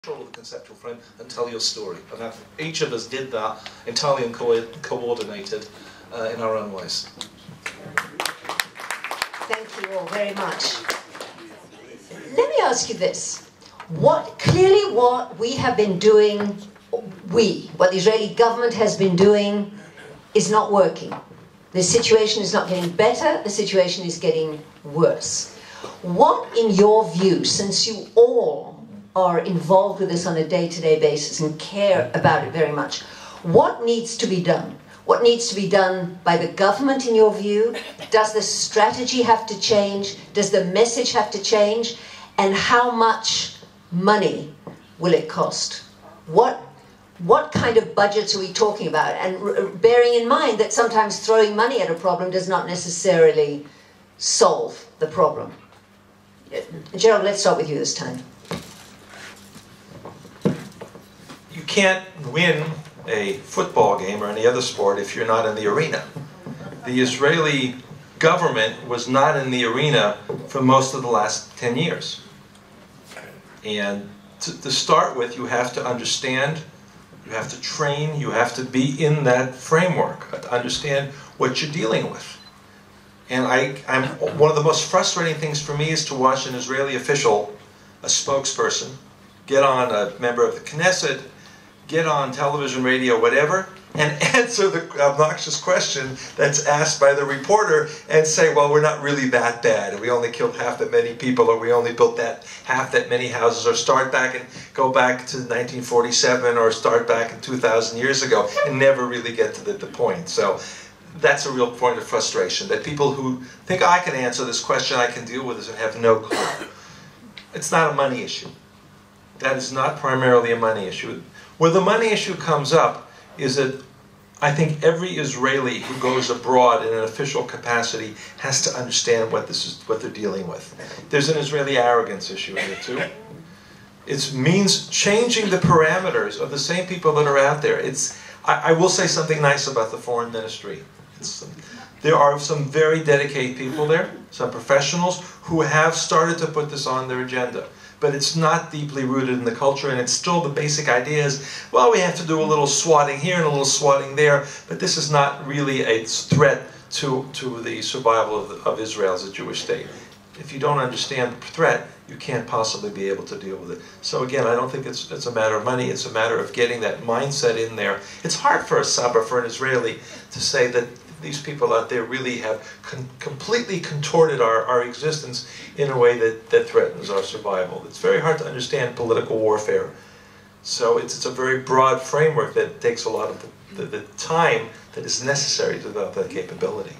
control of the conceptual frame and tell your story. And each of us did that entirely and coordinated in our own ways. Thank you all very much. Let me ask you this. Clearly what we have been doing, what the Israeli government has been doing is not working. The situation is not getting better, the situation is getting worse. What, in your view, since you all are involved with this on a day-to-day basis and care about it very much, what needs to be done? What needs to be done by the government, in your view? Does the strategy have to change? Does the message have to change? And how much money will it cost? What kind of budgets are we talking about? And bearing in mind that sometimes throwing money at a problem does not necessarily solve the problem. Gerald, let's start with you this time. You can't win a football game or any other sport if you're not in the arena. The Israeli government was not in the arena for most of the last 10 years. And to start with, you have to understand, you have to train, you have to be in that framework, to understand what you're dealing with. And one of the most frustrating things for me is to watch an Israeli official, a spokesperson, get on, a member of the Knesset, get on television, radio, whatever, and answer the obnoxious question that's asked by the reporter and say, well, we're not really that bad, and we only killed half that many people, or we only built half that many houses, or start back and go back to 1947, or start back in 2,000 years ago, and never really get to the point. So that's a real point of frustration, that people who think, I can answer this question, I can deal with this, and have no clue. It's not a money issue. That is not primarily a money issue. Where the money issue comes up is that I think every Israeli who goes abroad in an official capacity has to understand what they're dealing with. There's an Israeli arrogance issue in it too. It means changing the parameters of the same people that are out there. I will say something nice about the foreign ministry. There are some very dedicated people there, some professionals who have started to put this on their agenda. But it's not deeply rooted in the culture, and it's still the basic idea is, well, we have to do a little swatting here and a little swatting there, but this is not really a threat to the survival of Israel as a Jewish state. If you don't understand the threat, you can't possibly be able to deal with it. So again, I don't think it's a matter of money, it's a matter of getting that mindset in there. It's hard for a Sabra, for an Israeli, to say that these people out there really have completely contorted our existence in a way that threatens our survival. It's very hard to understand political warfare. So it's a very broad framework that takes a lot of the time that is necessary to develop that capability.